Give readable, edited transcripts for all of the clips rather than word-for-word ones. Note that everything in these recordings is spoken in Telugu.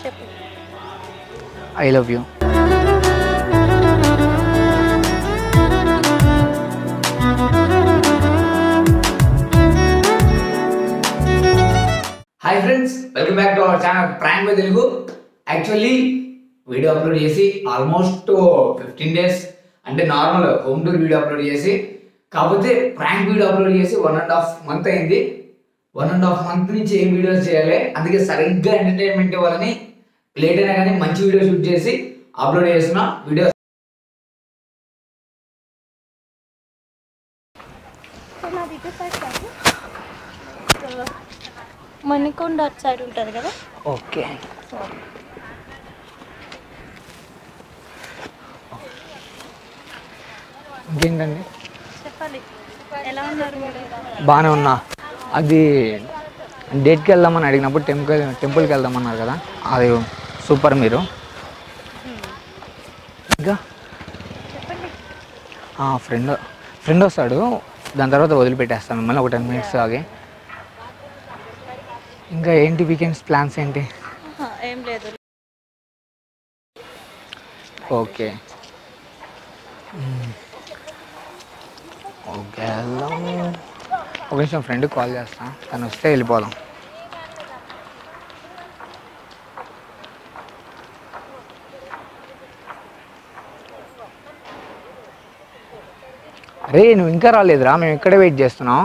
చెప్పు. I love you. Hi friends, welcome back to our channel Prank Boy Telugu. Actually video upload చేసి ఆల్మోస్ట్ 15 డేస్, అంటే normal home tour video upload చేసి, కాకపోతే ప్రాంక్ వీడియో అప్లోడ్ చేసి 1.5 month అయింది. 1.5 month నుంచి ఏం వీడియోస్ చేయాలి, అందుకే సరిగ్గా ఎంటర్టైన్మెంట్ ఇవ్వాలని లేట్ అయినా కానీ మంచి వీడియో షూట్ చేసి అప్లోడ్ చేసిన వీడియో. మణికొండ అటు సైడ్ ఉంటుంది కదా. ఓకే, ఇంకేంటండి చెప్పాలి, ఎలా ఉన్నారు మీరు? బాగానే ఉన్నా. అది డేట్కి వెళ్దామని అడిగినప్పుడు టెంపుల్కి వెళ్దామన్నారు కదా, అది సూపర్. మీరు ఇంకా ఫ్రెండ్ వస్తాడు, దాని తర్వాత వదిలిపెట్టేస్తాను మళ్ళీ ఒక 10 minutes ఆగి. ఇంకా ఏంటి వీకెండ్స్ ప్లాన్స్ ఏంటి? ఏం లేదు. ఓకే ఓకే, వెళ్దాం. ఒక నిమిషం ఫ్రెండ్కి కాల్ చేస్తా, తను వస్తే వెళ్ళిపోదాం. అరే నువ్వు ఇంకా రాలేదురా, మేము ఇక్కడే వెయిట్ చేస్తున్నాం.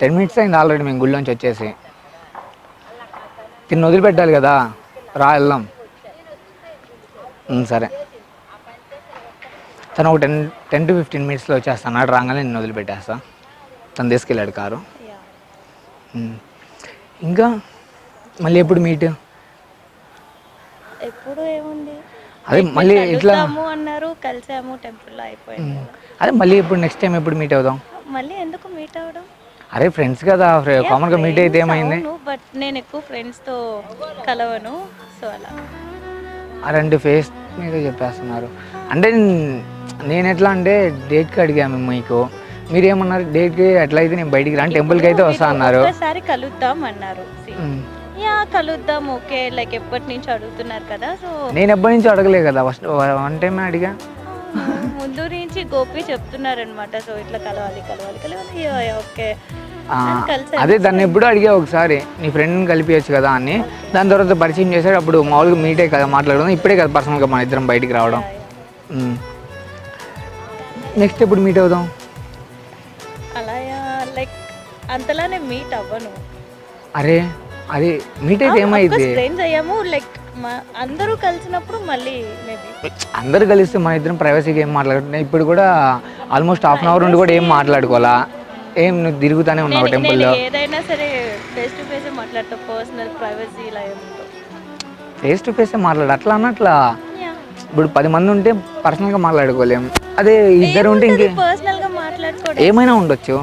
10 minutes అయింది ఆల్రెడీ మేము గుళ్ళోంచి వచ్చేసి. తిని వదిలిపెట్టాలి కదా, రా వెళ్దాం. సరే, తను ఒక 10 to 15 minutesలో వచ్చేస్తాను. నాడు రాగానే నేను వదిలిపెట్టేస్తా, తను తీసుకెళ్ళాడు కారు. ఇంకా మళ్ళీ ఎప్పుడు మీట్? ఎప్పుడు ఏముంది, అదే మళ్ళీ ఇట్లా అన్నారు, కలిసాము టెంపుల్లో అయిపోయింది. అదే మళ్ళీ ఎప్పుడు నెక్స్ట్ టైం ఎప్పుడు మీట్ అవుదాం? మళ్ళీ ఎందుకు మీట్ అవ్వడం? అరే ఫ్రెండ్స్ కదా, కామన్గా మీట్ అయితే ఏమైంది? బట్ నేను ఎక్కువ ఫ్రెండ్స్తో కలవను, సో అలా. అరే ఫేస్ మీద చెప్పేస్తున్నారు. అంటే నేను ఎట్లా అంటే డేట్కి అడిగాము మీకు, మీరేమన్నారు డేట్కి ఎట్లా అయితే నేను బయటికి రాను టెంపుల్కి అయితే వస్తా అన్నారు. ఒకసారి కలుద్దాం అన్నారు. కలుద్దాం, ఓకే. లైక్ ఎప్పటి నుంచి అడుగుతున్నారు కదా, సో నేను ఎప్పటి నుంచి అడగలే కదా, ఫస్ట్ 1 time అడిగా. ముందు నుంచి గోపి చెప్తున్నారనమాట, సో ఇట్లా కలవాలి కలవాలి కలవాలి. ఓకే, అదే దాన్ని ఎప్పుడు అడిగా ఒకసారి, నీ ఫ్రెండ్ని కలిపియచ్చు కదా అని. దాని తర్వాత పరిచయం చేశాడు, అప్పుడు మామూలుగా మీటే కదా మాట్లాడడం, ఇప్పుడే కదా పర్సనల్గా మన ఇద్దరం బయటికి రావడం. నెక్స్ట్ ఎప్పుడు మీట్ అవుదాం? అలా లైక్ అంతలానే మీట్ అవ్వను. అరే అది మీట్ అయితే ఏమైంది, ఫ్రెండ్స్ అయ్యాము, లైక్ అందరూ కలిసినప్పుడు మళ్ళీ మేబీ. అందరూ కలిస్తే మన ఇద్దరం ప్రైవసీగా ఏం మాట్లాడుతున్నాయి. ఇప్పుడు కూడా ఆల్మోస్ట్ 1/2 hour నుండి కూడా ఏం మాట్లాడుకోవాలా, ఏం నువ్వు తిరుగుతానే ఉన్నావు టెంపుల్లో. ఏదైనా సరే ఫేస్ టు ఫేస్ మాట్లాడతా, పర్సనల్ ప్రైవసీ ఇలా ఏముందో. ఫేస్ టు ఫేస్ మాట్లాడు, అట్లా అన్నట్లా. ఇప్పుడు 10 మంది ఉంటే పర్సనల్గా మాట్లాడుకోలేము, అదే ఇద్దరు ఉంటే ఇంకే పర్సనల్గా మాట్లాడుకోవడం ఏమైనా ఉండొచ్చు.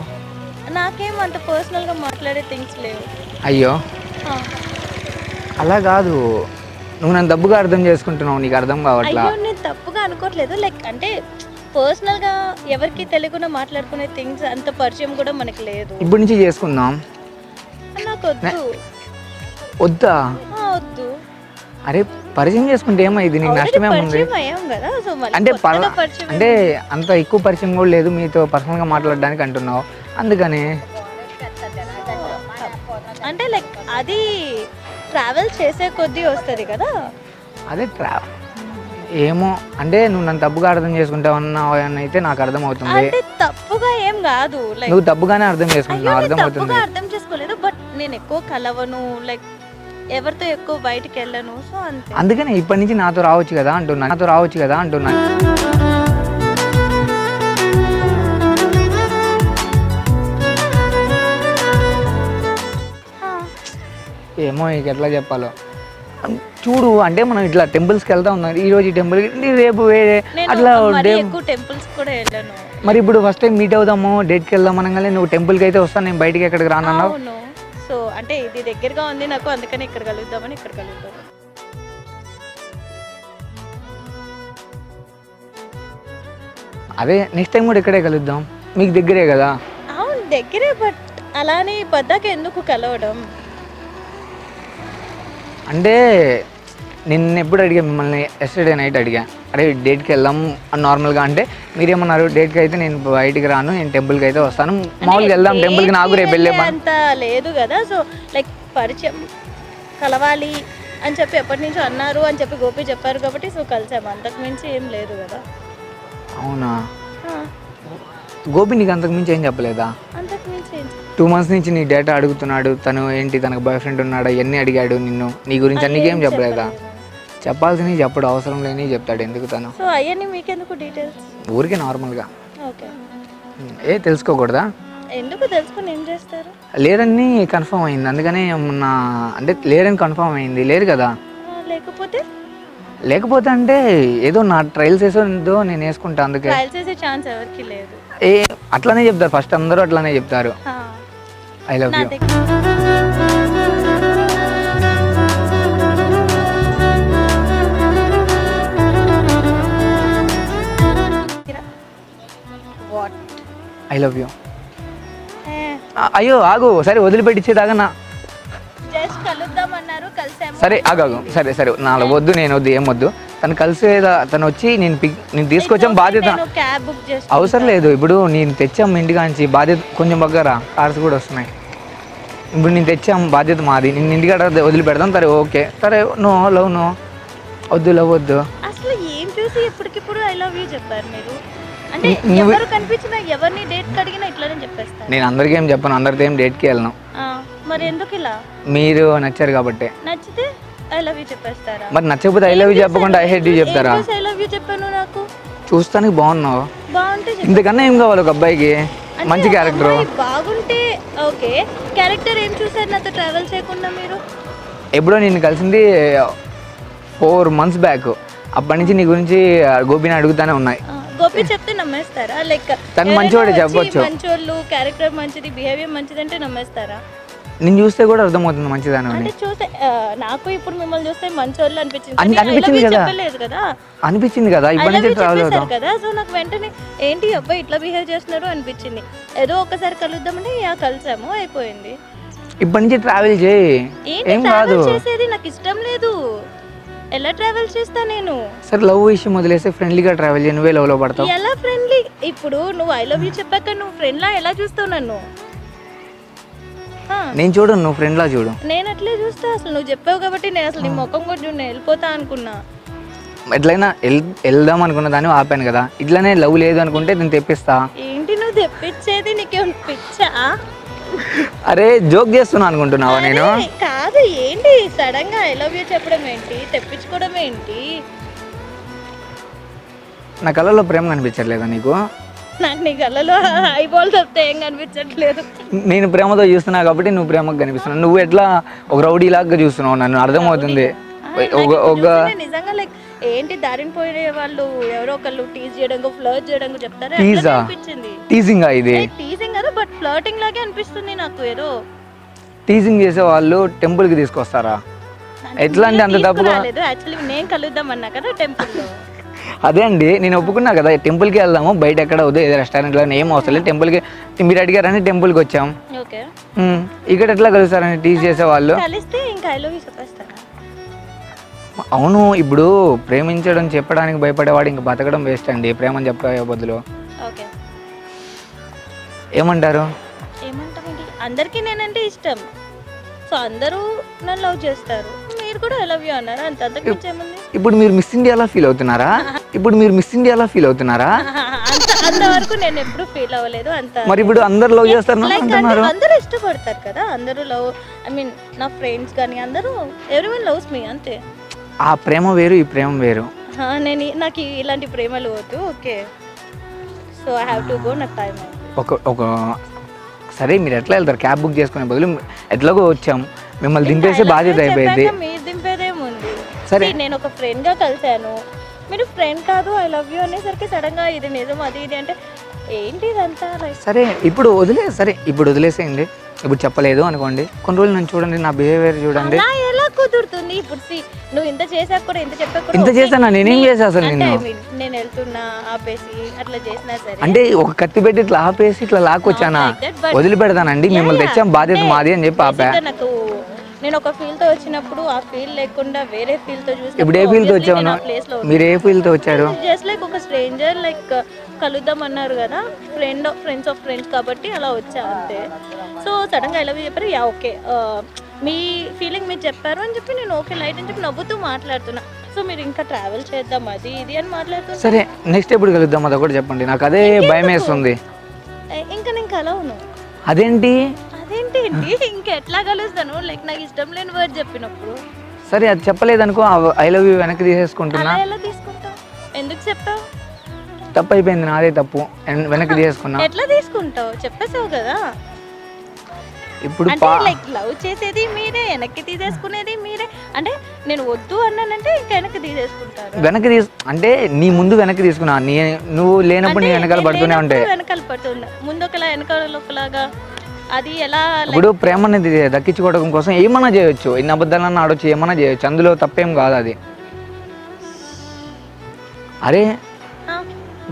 నాకేం అంత పర్సనల్గా మాట్లాడే థింగ్స్ లేవు. అయ్యో అలా కాదు, నువ్వు నన్ను తప్పుగా అర్థం చేసుకుంటున్నావు, నీకు అర్థం కావట్లా. నేను తప్పుగా అనుకోవట్లేదు, లైక్ అంటే పర్సనల్గా ఎవరికి తెలియకుండా మాట్లాడుకునే థింగ్స్ అంత పరిచయం కూడా మనకి లేదు. ఇప్పటి నుంచి చేసుకుందాం. నాకు వద్దు. వద్దా? వద్దు. అరే పరిచయం చేసుకుంటే ఏమైంది, నీకు నష్టమే ఉంది. అంటే అంత ఎక్కువ పరిచయం కూడా లేదు మీతో పర్సనల్గా మాట్లాడడానికి అంటున్నావు, అందుకని. అంటే లైక్ అది ట్రావెల్ చేసే కొద్దీ వస్తుంది కదా. అదే ఏమో, అంటే నువ్వు నన్ను తప్పుగా అర్థం చేసుకుంటావు అన్నావు అని అయితే నాకు అర్థం అవుతుంది. తప్పుగా ఏం కాదు, నువ్వు తప్పుగానే అర్థం చేసుకుంటున్నావు, అర్థం అవుతుంది. అర్థం చేసుకోలేదు, బట్ నేను ఎక్కువ కలవను, లైక్ ఎవరితో ఎక్కువ బయటికి వెళ్ళను, సో అంతే. అందుకని ఇప్పటి నుంచి నాతో రావచ్చు కదా అంటున్నా. ఏమో ఇక ఎట్లా చెప్పాలో చూడు, అంటే మనం ఇట్లా టెంపుల్స్కి వెళ్తా ఉన్నాం, ఈరోజు ఈ టెంపుల్, రేపు వేరే, అట్లా టెంపుల్స్ కూడా వెళ్ళను. మరి ఇప్పుడు ఫస్ట్ టైం మీట్ అవుదాము, డేట్కి వెళ్దాం అనగానే నువ్వు టెంపుల్కి అయితే వస్తాను, నేను బయటికి ఎక్కడికి రానన్నావు. సో అంటే ఇది దగ్గరగా ఉంది నాకు, అందుకని ఇక్కడ కలుద్దాం. అదే నెక్స్ట్ టైం కూడా ఇక్కడే కలుద్దాం, మీకు దగ్గరే కదా. అవును దగ్గరే, బట్ అలానే పద్దాక ఎందుకు కలవడం? అంటే నిన్న ఎప్పుడు అడిగా మిమ్మల్ని, ఎస్టర్డే నైట్ అడిగా, అరే డేట్కి వెళ్దాం నార్మల్గా అంటే మీరేమన్నారు, డేట్కి అయితే నేను బయటికి రాను, నేను టెంపుల్కి అయితే వస్తాను, మామూలుగా వెళ్దాం టెంపుల్కి, నాకు రేపు వెళ్ళే అంత లేదు కదా. సో లైక్ పరిచయం కలవాలి అని చెప్పి ఎప్పటి నుంచో అన్నారు అని చెప్పి గోపి చెప్పారు కాబట్టి సో కలిసాము, అంతకు మించి ఏం లేదు కదా. అవునా? గోపి నీకు అంతకు మించి ఏం చెప్పలేదా? 2 months నుంచి నీ డేటా అడుగుతున్నాడు, తను ఏంటి తనకు బాయ్ ఫ్రెండ్ ఉన్నాడా ఇవన్నీ అడిగాడు నిన్ను, నీ గురించి అన్నికేం చెప్పలేదా? చెప్పాల్సినవి చెప్పడు, అవసరం లేని చెప్తాడు, ఎందుకు తను? సో అవన్నీ మీకెందుకు డీటెయిల్స్? ఊరికే నార్మల్గా. ఓకే. తెలుసుకోకూడదా? ఎందుకు తెలుసుకొని ఏం చేస్తారు? లేరని కన్ఫర్మ్ అయింది, అందుకనే మొన్న అంటే లేరని కన్ఫర్మ్ అయింది. లేరు కదా? లేకపోతే అంటే ఏదో నా ట్రయల్స్ వేసో నేను వేసుకుంటా, అందుకే. ట్రయల్స్ వేసే ఛాన్స్ ఎవరికి లేదు. అట్లానే చెప్తారు ఫస్ట్, అందరూ అట్లానే చెప్తారు. I love you. I love you. అయ్యో ఆగు, సరే వదిలిపెట్టించేదాకా నా సరే ఆగాగు, సరే సరే నాలో వద్దు, నేను వద్దు, ఏం వద్దు. తను కలిసేదా, తను వచ్చి నేను తీసుకొచ్చాం, బాధ్యత అవసరం లేదు. ఇప్పుడు నేను తెచ్చాం ఇంటికా నుంచి, బాధ్యత కొంచెం బగ్గరా, కార్స్ కూడా వస్తున్నాయి. ఇప్పుడు నేను తెచ్చాం, బాధ్యత మాది. నేను ఇంటికాడ వదిలిపెడతాం, సరే ఓకే, సరే నో లవ్ నో, వద్దు లవ్ వద్దు. అసలు ఏం చూసి ఎప్పటికిప్పుడు ఐ లవ్ యూ చెప్పారు మీరు? అంటే ఎవరు కనిపించినా ఎవరిని డేట్ అడిగినా ఇట్లానే చెప్పేస్తారు. నేను అందరికీ ఏం చెప్పను, అందరితో ఏం డేట్కి వెళ్ళను. మరి ఎందుకు ఇలా? మీరు నచ్చారు కాబట్టి. నచ్చితే ఐ లవ్ యూ చెప్పేస్తారా? మరి నచ్చకపోతే ఐ లవ్ యూ చెప్పకుండా ఐ హేట్ యూ చెప్తారా? ఐ లవ్ యూ చెప్పాను, నాకు చూస్తానికి బాగున్నావు, బాగుంటే ఇంతకన్నా ఏం కావాలి ఒక అబ్బాయికి? మంచి క్యారెక్టర్ బాగుంటే ఓకే. క్యారెక్టర్ ఏం చూసారు నాతో ట్రావెల్ చేయకుండా మీరు? ఎప్పుడో నేను కలిసింది 4 months బ్యాక్, అప్పటి నుంచి నీ గురించి గోపిని అడుగుతానే ఉన్నాయి. గోపి చెప్తే నమ్మేస్తారా? లైక్ తను మంచివాడే చెప్పొచ్చు, మంచోళ్ళు, క్యారెక్టర్ మంచిది, బిహేవియర్ మంచిది అంటే నమ్మేస్తారా? నేను చూస్తే కూడా అర్థమవుతుంది మంచిదాని అంటే చూస్తే. నాకు ఇప్పుడు మిమ్మల్ని చూస్తే మంచోళ్ళు అనిపించింది కదా, అనిపించింది కదా, ఇప్పటి నుంచి ట్రావెల్ అవుతాం కదా. సో నాకు వెంటనే ఏంటి అబ్బాయి ఇట్లా బిహేవ్ చేస్తున్నారు అనిపించింది. ఏదో ఒకసారి కలుద్దామంటే కలిసాము, అయిపోయింది. ఇప్పటి నుంచి ట్రావెల్ చేయి, ఏం కాదు. చేసేది నాకు ఇష్టం లేదు, ఎలా ట్రావెల్ చేస్తా నేను? సరే లవ్ విషయం వదిలేసి ఫ్రెండ్లీగా ట్రావెల్ చేయి, నువ్వే లవ్ లో పడతావు. ఎలా ఫ్రెండ్లీ? ఇప్పుడు నువ్వు ఐ లవ్ యూ చెప్పాక నువ్వు ఫ్రెండ్ లా ఎలా చూస్తావు నన్ను? నేను చూడు, నువ్వు ఫ్రెండ్ లా చూడు. నేను అట్లే చూస్తా. అసలు నువ్వు చెప్పావు కాబట్టి నేను అసలు నీ ముఖం కూడా చూడు, నేను వెళ్ళిపోతా అనుకున్నా. ఎట్లయినా వెళ్దాం అనుకున్న దాన్ని ఆపాను కదా, ఇట్లానే లవ్ లేదు అనుకుంటే నేను తెప్పిస్తా. ఏంటి నువ్వు తెప్పించేది? నీకేం పిచ్చా? అరే జోక్ చేస్తున్నా అనుకుంటున్నావా? నేను కాదు. ఏంటి సడన్ గా ఐ లవ్ యూ చెప్పడం ఏంటి, తెప్పించుకోవడం ఏంటి? నా కళ్ళలో ప్రేమ కనిపించట్లేదా నీకు? నాకు నీ కళ్ళలో ఐబాల్ తప్పితే ఏం కనిపించట్లేదు. నేను ప్రేమతో చూస్తున్నా కాబట్టి నువ్వు ప్రేమకు కనిపిస్తున్నావు. నువ్వు ఎట్లా ఒక రౌడీ లాగా చూస్తున్నావు నన్ను, అర్థమవుతుంది. నిజంగా లైక్ ఏంటి దారిని పోయే వాళ్ళు ఎవరో ఒకళ్ళు టీజ్ చేయడం, ఫ్లర్ట్ చేయడం చెప్తారా? టీజింగ్ ఇది టీజింగ్ కదా, బట్ ఫ్లర్టింగ్ లాగే అనిపిస్తుంది నాకు. ఏదో టీజింగ్ చేసే వాళ్ళు టెంపుల్ కి తీసుకొస్తారా? ఎట్లా అంటే అంత తప్పుగా? యాక్చువల్లీ నేను కలుద్దాం అన్నా కదా టెంపుల్ లో. అదే అండి నేను ఒప్పుకున్నా కదా, టెంపుల్కి వెళ్దాము, బయట ఎక్కడ వద్దు, ఏదో రెస్టారెంట్లో ఏం అవసరం లేదు, టెంపుల్కి మీరు అడిగారని టెంపుల్కి వచ్చాం. ఇక్కడ ఎట్లా కలుస్తారని టీజ్ చేసే వాళ్ళు? అవును, ఇప్పుడు ప్రేమించడం చెప్పడానికి భయపడేవాడు ఇంకా బతకడం వేస్ట్ అండి, ప్రేమని చెప్పే బదులు. ఏమంటారు? అందరికీ నేనంటే ఇష్టం, సో అందరూ నన్ను లవ్ చేస్తారు, మీరు కూడా ఐ లవ్ యూ అన్నారు, అంతకు మించి ఏముంది? ఇప్పుడు మీరు మిస్ ఇండియాలా ఫీల్ అవుతున్నారా? అంతవరకు నేను ఎప్పుడు ఫీల్ అవ్వలేదు. అంత మరి ఇప్పుడు అందరూ లవ్ చేస్తారు, అందరూ ఇష్టపడతారు కదా, అందరూ లవ్, ఐ మీన్ నా ఫ్రెండ్స్ కానీ అందరూ, ఎవ్రీవన్ లవ్స్ మీ, అంతే. ఆ ప్రేమ వేరు, ఈ ప్రేమ వేరు. నాకు ఇలాంటి ప్రేమలు వద్దు. Okay, so I have to go, నాకు టైం. ఒక సరే మీరు ఎట్లా వెళ్తారు? క్యాబ్ బుక్ చేసుకునే బదులు ఎట్లాగో వచ్చాం, మిమ్మల్ని దింపేసే బాధ్యత అయిపోయింది. మీరు దింపేదేముంది? సరే నేను ఒక ఫ్రెండ్ గా కలిసాను, మీరు ఫ్రెండ్ కాదు ఐ లవ్ యూ అనేసరికి సడన్ గా ఇది నిజం అది ఇది అంటే ఏంటి ఇదంతా? సరే ఇప్పుడు వదిలేసేయండి. ఇప్పుడు చెప్పలేదు అనుకోండి, కొన్ని రోజులు నన్ను చూడండి, నా బిహేవియర్ చూడండి. ఎలా కుదురుతుంది? ఇప్పుడు నువ్వు ఇంత చేసాక కూడా, ఇంత చెప్పాక ఇంత చేసానా? నేనేం చేసా అసలు? నేను వెళ్తున్నా ఆపేసి అట్లా చేసినా సరే అంటే ఒక కత్తి పెట్టి ఇట్లా ఆపేసి ఇట్లా లాక్కొచ్చానా? వదిలిపెడతానండి, మిమ్మల్ని తెచ్చాం, బాధ్యత మాది అని చెప్పి ఆపా. నాకు నేను ఒక ఫీల్తో వచ్చినప్పుడు ఆ ఫీల్ లేకుండా వేరే ఫీల్తో చూసి ఇప్పుడు ఏ ఫీల్తో వచ్చావు? మీరు ఏ ఫీల్తో వచ్చారు? జస్ట్ లైక్ ఒక స్ట్రేంజర్ లైక్ కలుద్దాం అన్నారు కదా, ఫ్రెండ్స్ ఆఫ్ ఫ్రెండ్స్ కాబట్టి అలా వచ్చా అంతే. సో సడన్గా ఐ లవ్ యూ చెప్పారు, యా ఓకే మీ ఫీలింగ్ మీరు చెప్పారు అని చెప్పి నేను ఓకే లైట్ అని చెప్పి నవ్వుతూ మాట్లాడుతున్నా. సో మీరు ఇంకా ట్రావెల్ చేద్దాం అది ఇది అని మాట్లాడుతున్నా. సరే నెక్స్ట్ ఎప్పుడు కలుద్దాం అది ఒకటి చెప్పండి, నాకు అదే భయం వేస్తుంది. ఇంకా నేను కలవను. అదేంటి ఇంకా ఎట్లా కలుస్తాను? లైక్ నాకు ఇష్టం లేని వర్డ్ చెప్పినప్పుడు. సరే అది చెప్పలేదనుకో, ఐ లవ్ యూ వెనక్కి తీసేసుకుంటున్నా. ఎలా తీసుకుంటావు? ఎందుకు చెప్పావు? తప్పు అయిపోయింది, నాదే తప్పు, వెనక్కి తీసేసుకున్నా. ఎట్లా తీసుకుంటావు? చెప్పేసావు కదా. ఇప్పుడు లైక్ లవ్ చేసేది మీరే, వెనక్కి తీసేసుకునేది మీరే. అంటే నేను వద్దు అన్నానంటే ఇంకా వెనక్కి తీసేసుకుంటారు. అంటే నీ ముందు వెనక్కి తీసుకున్నా, నువ్వు లేనప్పుడు నీ వెనకాల పడుతూనే ఉంటాయి. వెనకాల పడుతుందా? ముందు ఒకలా వెనకాల ఒకలాగా. అది ఎలా? ఇప్పుడు ప్రేమ అనేది దక్కించుకోవడం కోసం ఏమన్నా చేయొచ్చు, ఎన్ని అబద్ధాలన్నా ఆడొచ్చు, ఏమన్నా చేయొచ్చు, అందులో తప్పేం కాదు అది. అరే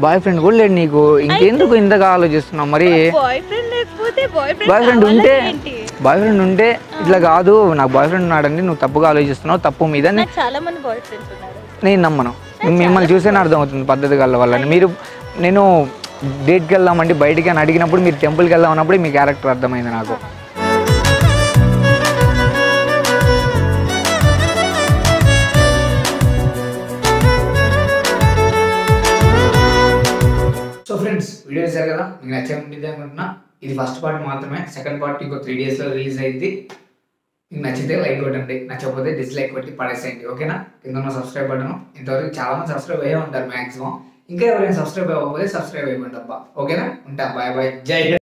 బాయ్ ఫ్రెండ్ కూడా లేడు నీకు, ఇంకెందుకు ఇంతగా ఆలోచిస్తున్నావు? మరి బాయ్ ఫ్రెండ్ ఉంటే ఇట్లా కాదు, నాకు బాయ్ ఫ్రెండ్ ఉన్నాడండి, నువ్వు తప్పుగా ఆలోచిస్తున్నావు, తప్పు మీద. చాలా మంది బాయ్ ఫ్రెండ్స్ ఉన్నారు, నేను నమ్మను. మిమ్మల్ని చూసేనే అర్థమవుతుంది పద్ధతి గల వాళ్ళని. మీరు నేను డేట్కి వెళ్దామండి బయటికి అని అడిగినప్పుడు, మీరు టెంపుల్కి వెళ్దాం అన్నప్పుడు మీ క్యారెక్టర్ అర్థమైంది నాకు. సో ఫ్రెండ్స్ వీడియో చేశారు కదా, మీకు నచ్చే ఉంటుంది అనుకుంటున్నా. ఇది ఫస్ట్ పార్ట్ మాత్రమే, సెకండ్ పార్ట్ ఇంకో 3 daysలో రిలీజ్ అయింది. మీకు నచ్చితే లైక్ కొట్టండి, నచ్చకపోతే డిస్లైక్ కొట్టి పడేసేయండి, ఓకేనా? కింద ఉన్న సబ్స్క్రైబ్ బటన్, ఇంతవరకు చాలా మంది సబ్స్క్రైబ్ అయ్యే ఉంటారు మ్యాక్సిమం. ఇంకా ఎవరైనా సబ్స్క్రైబ్ అవ్వకపోతే సబ్స్క్రైబ్ అయిపోండి అబ్బా, ఓకేనా? ఉంటా, బాయ్ బాయ్, జై హింద్.